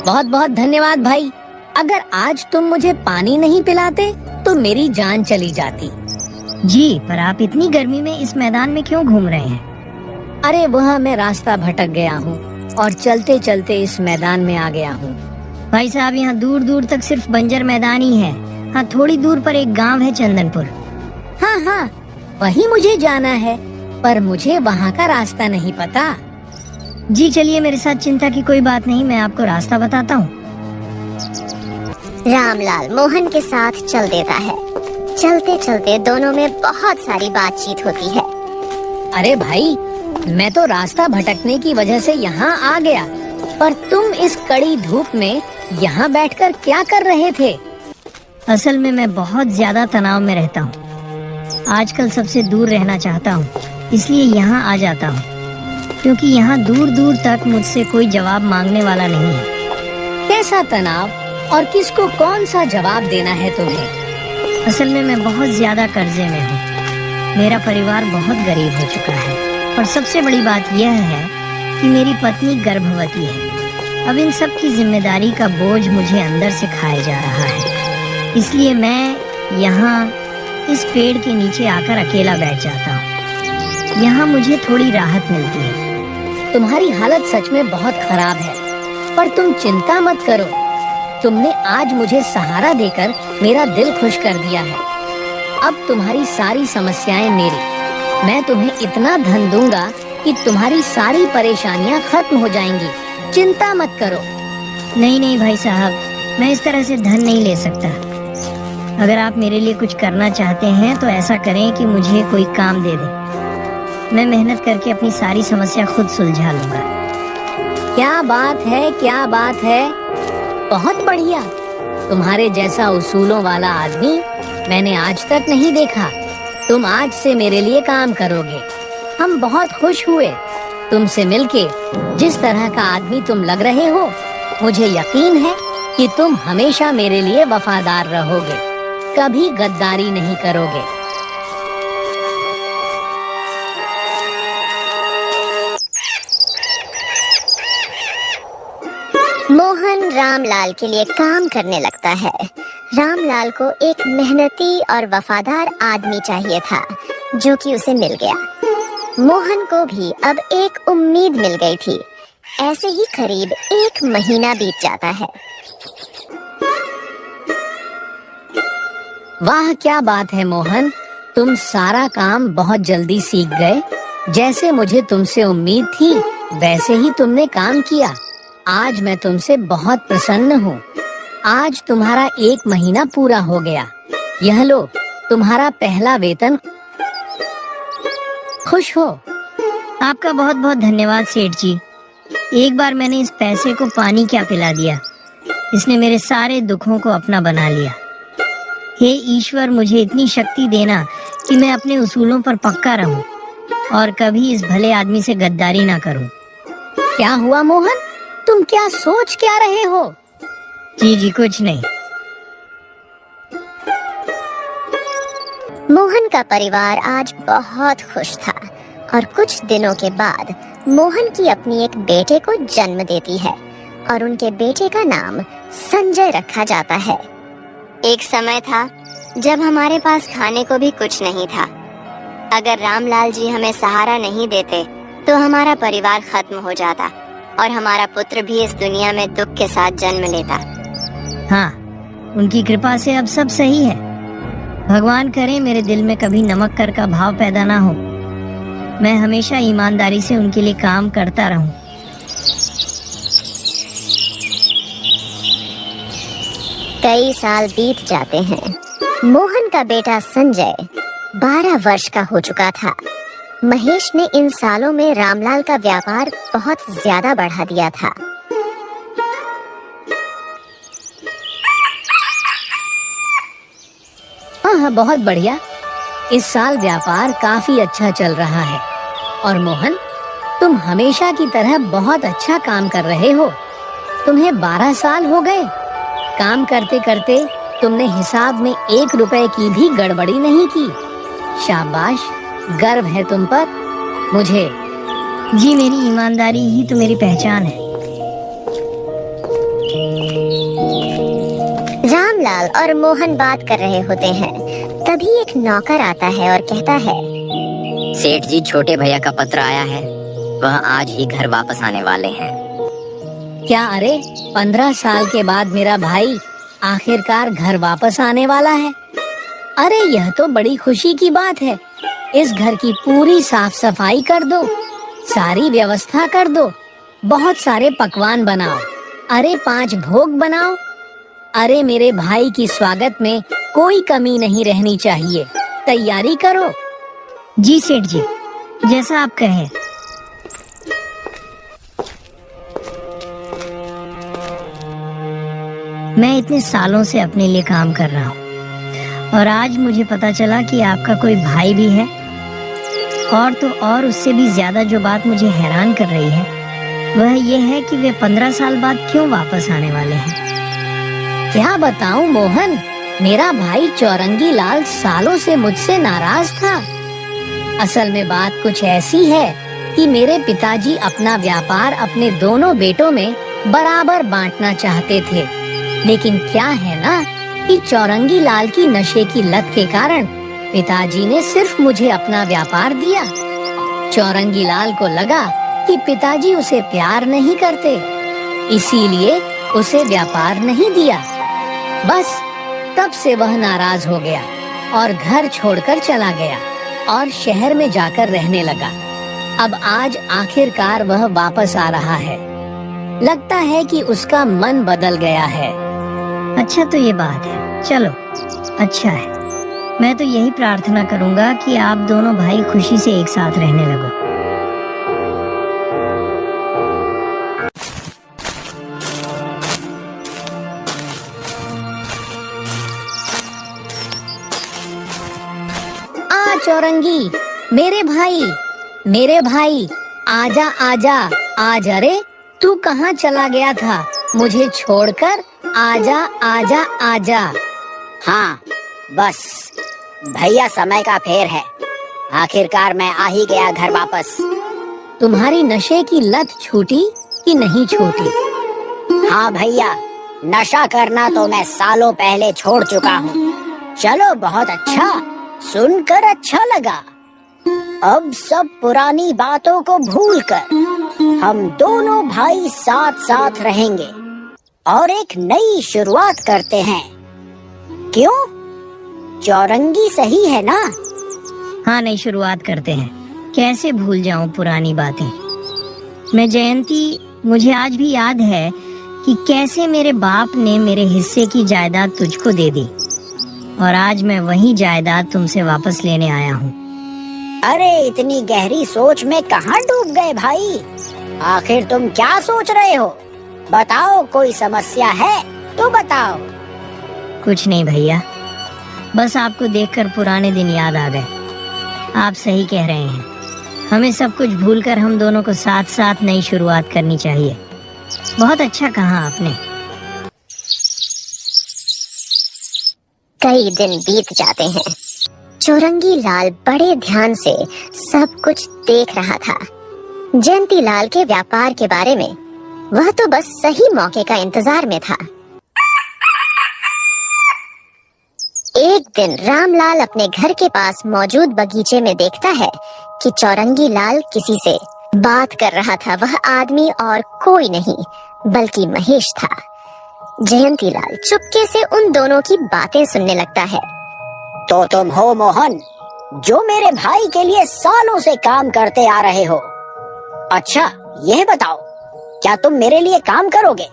बहुत बहुत धन्यवाद भाई। अगर आज तुम मुझे पानी नहीं पिलाते तो मेरी जान चली जाती। जी, पर आप इतनी गर्मी में इस मैदान में क्यों घूम रहे हैं? अरे वह मैं रास्ता भटक गया हूँ और चलते चलते इस मैदान में आ गया हूँ। भाई साहब, यहाँ दूर दूर तक सिर्फ बंजर मैदान ही है। हाँ, थोड़ी दूर पर एक गांव है, चंदनपुर। हाँ हाँ, वही मुझे जाना है, पर मुझे वहाँ का रास्ता नहीं पता। जी चलिए, मेरे साथ चिंता की कोई बात नहीं, मैं आपको रास्ता बताता हूँ। रामलाल मोहन के साथ चल देता है। चलते चलते दोनों में बहुत सारी बातचीत होती है। अरे भाई, मैं तो रास्ता भटकने की वजह से यहाँ आ गया, पर तुम इस कड़ी धूप में यहाँ बैठकर क्या कर रहे थे? असल में मैं बहुत ज्यादा तनाव में रहता हूँ। आजकल सबसे दूर रहना चाहता हूँ, इसलिए यहाँ आ जाता हूँ, क्योंकि यहाँ दूर दूर तक मुझसे कोई जवाब मांगने वाला नहीं है। कैसा तनाव और किसको कौन सा जवाब देना है तुम्हें? असल में मैं बहुत ज्यादा कर्जे में हूँ। मेरा परिवार बहुत गरीब हो चुका है और सबसे बड़ी बात यह है कि मेरी पत्नी गर्भवती है। अब इन सब की जिम्मेदारी का बोझ मुझे अंदर से खाया जा रहा है, इसलिए मैं यहाँ इस पेड़ के नीचे आकर अकेला बैठ जाता हूँ। यहाँ मुझे थोड़ी राहत मिलती है। तुम्हारी हालत सच में बहुत खराब है, पर तुम चिंता मत करो। तुमने आज मुझे सहारा देकर मेरा दिल खुश कर दिया है। अब तुम्हारी सारी समस्याएं मेरी। मैं तुम्हें इतना धन दूंगा कि तुम्हारी सारी परेशानियां खत्म हो जाएंगी। चिंता मत करो। नहीं नहीं भाई साहब, मैं इस तरह से धन नहीं ले सकता। अगर आप मेरे लिए कुछ करना चाहते हैं तो ऐसा करें कि मुझे कोई काम दे दें। मैं मेहनत करके अपनी सारी समस्या खुद सुलझा लूंगा। क्या बात है, क्या बात है, बहुत बढ़िया। तुम्हारे जैसा उसूलों वाला आदमी मैंने आज तक नहीं देखा। तुम आज से मेरे लिए काम करोगे। हम बहुत खुश हुए तुमसे मिलके। जिस तरह का आदमी तुम लग रहे हो, मुझे यकीन है कि तुम हमेशा मेरे लिए वफादार रहोगे, कभी गद्दारी नहीं करोगे। मोहन रामलाल के लिए काम करने लगता है। रामलाल को एक मेहनती और वफादार आदमी चाहिए था, जो कि उसे मिल गया। मोहन को भी अब एक उम्मीद मिल गई थी। ऐसे ही करीब 1 महीना बीत जाता है। वाह, क्या बात है मोहन, तुम सारा काम बहुत जल्दी सीख गए। जैसे मुझे तुमसे उम्मीद थी, वैसे ही तुमने काम किया। आज मैं तुमसे बहुत प्रसन्न हूँ। आज तुम्हारा 1 महीना पूरा हो गया। यह लो, तुम्हारा पहला वेतन। खुश हो? आपका बहुत बहुत धन्यवाद सेठ जी। एक बार मैंने इस पैसे को पानी क्या पिला दिया। इसने मेरे सारे दुखों को अपना बना लिया। हे ईश्वर, मुझे इतनी शक्ति देना कि मैं अपने उसूलों पर पक्का रहूं और कभी इस भले आदमी से गद्दारी ना करूं। क्या हुआ मोहन, तुम क्या सोच क्या रहे हो? जी कुछ नहीं। मोहन का परिवार आज बहुत खुश था और कुछ दिनों के बाद मोहन की अपनी एक बेटे को जन्म देती है और उनके बेटे का नाम संजय रखा जाता है। एक समय था जब हमारे पास खाने को भी कुछ नहीं था। अगर रामलाल जी हमें सहारा नहीं देते तो हमारा परिवार खत्म हो जाता और हमारा पुत्र भी इस दुनिया में दुख के साथ जन्म लेता। हाँ, उनकी कृपा से अब सब सही है। भगवान करे मेरे दिल में कभी नमक कर का भाव पैदा ना हो। मैं हमेशा ईमानदारी से उनके लिए काम करता रहूं। कई साल बीत जाते हैं। मोहन का बेटा संजय 12 वर्ष का हो चुका था। महेश ने इन सालों में रामलाल का व्यापार बहुत ज्यादा बढ़ा दिया था। हाँ, बहुत बढ़िया। इस साल व्यापार काफी अच्छा चल रहा है। और मोहन, तुम हमेशा की तरह बहुत अच्छा काम कर रहे हो। तुम्हें 12 साल हो गए। काम करते करते तुमने हिसाब में 1 रुपए की भी गड़बड़ी नहीं की। शाबाश, गर्व है तुम पर मुझे। जी, मेरी ईमानदारी ही तो मेरी पहचान है। रामलाल और मोहन बात कर रहे होते हैं, तभी एक नौकर आता है और कहता है, सेठ जी, छोटे भैया का पत्र आया है, वह आज ही घर वापस आने वाले हैं। क्या? अरे 15 साल के बाद मेरा भाई आखिरकार घर वापस आने वाला है। अरे यह तो बड़ी खुशी की बात है। इस घर की पूरी साफ सफाई कर दो, सारी व्यवस्था कर दो, बहुत सारे पकवान बनाओ, अरे 5 भोग बनाओ। अरे मेरे भाई की स्वागत में कोई कमी नहीं रहनी चाहिए, तैयारी करो। जी सेठ जी, जैसा आप कहें। मैं इतने सालों से अपने लिए काम कर रहा हूँ और आज मुझे पता चला कि आपका कोई भाई भी है। और तो और उससे भी ज्यादा जो बात मुझे हैरान कर रही है वह यह है कि वे 15 साल बाद क्यों वापस आने वाले हैं। क्या बताऊं मोहन, मेरा भाई चौरंगी लाल सालों से मुझसे नाराज था। असल में बात कुछ ऐसी है कि मेरे पिताजी अपना व्यापार अपने दोनों बेटों में बराबर बांटना चाहते थे, लेकिन क्या है ना कि चौरंगी लाल की नशे की लत के कारण पिताजी ने सिर्फ मुझे अपना व्यापार दिया। चौरंगी लाल को लगा कि पिताजी उसे प्यार नहीं करते, इसीलिए उसे व्यापार नहीं दिया। बस तब से वह नाराज हो गया और घर छोड़कर चला गया और शहर में जाकर रहने लगा। अब आज आखिरकार वह वापस आ रहा है। लगता है कि उसका मन बदल गया है। अच्छा तो ये बात है, चलो अच्छा है। मैं तो यही प्रार्थना करूंगा कि आप दोनों भाई खुशी से एक साथ रहने लगो। चौरंगी, मेरे भाई, आजा आजा आज। अरे तू कहाँ चला गया था मुझे छोड़कर? आजा आजा आजा। हाँ बस भैया, समय का फेर है, आखिरकार मैं आ ही गया घर वापस। तुम्हारी नशे की लत छूटी कि नहीं छूटी? हाँ भैया, नशा करना तो मैं सालों पहले छोड़ चुका हूँ। चलो बहुत अच्छा, सुनकर अच्छा लगा। अब सब पुरानी बातों को भूलकर हम दोनों भाई साथ साथ रहेंगे और एक नई शुरुआत करते हैं। क्यों? चौरंगी सही है ना? हाँ, नई शुरुआत करते हैं। कैसे भूल जाऊं पुरानी बातें। मैं जयंती, मुझे आज भी याद है कि कैसे मेरे बाप ने मेरे हिस्से की जायदाद तुझको दे दी और आज मैं वही जायदाद तुमसे वापस लेने आया हूँ। अरे इतनी गहरी सोच में कहाँ डूब गए भाई? आखिर तुम क्या सोच रहे हो? बताओ, कोई समस्या है तो बताओ। कुछ नहीं भैया, बस आपको देखकर पुराने दिन याद आ गए। आप सही कह रहे हैं, हमें सब कुछ भूलकर हम दोनों को साथ साथ नई शुरुआत करनी चाहिए। बहुत अच्छा कहा आपने। कई दिन बीत जाते हैं। चौरंगी लाल बड़े ध्यान से सब कुछ देख रहा था। जयंती लाल के व्यापार के बारे में वह तो बस सही मौके का इंतजार में था। एक दिन रामलाल अपने घर के पास मौजूद बगीचे में देखता है कि चौरंगी लाल किसी से बात कर रहा था। वह आदमी और कोई नहीं बल्कि महेश था। जयंती लाल चुपके से उन दोनों की बातें सुनने लगता है। तो तुम हो मोहन, जो मेरे भाई के लिए सालों से काम करते आ रहे हो। अच्छा यह बताओ, क्या तुम मेरे लिए काम करोगे?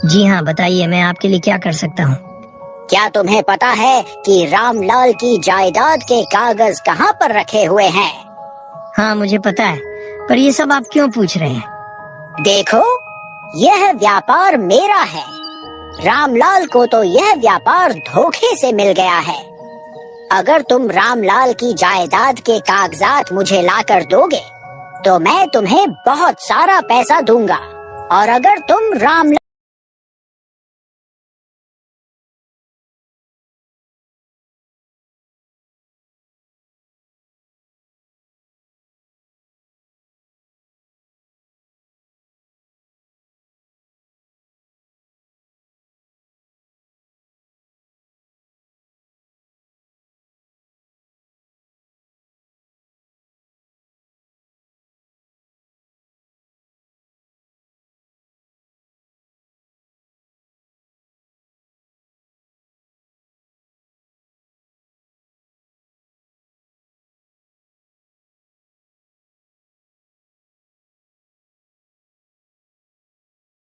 जी हाँ, बताइए, मैं आपके लिए क्या कर सकता हूँ। क्या तुम्हें पता है कि रामलाल की जायदाद के कागज कहाँ पर रखे हुए हैं? हाँ मुझे पता है, पर ये सब आप क्यों पूछ रहे हैं? देखो, यह व्यापार मेरा है। रामलाल को तो यह व्यापार धोखे से मिल गया है। अगर तुम रामलाल की जायदाद के कागजात मुझे लाकर दोगे तो मैं तुम्हें बहुत सारा पैसा दूंगा, और अगर तुम रामलाल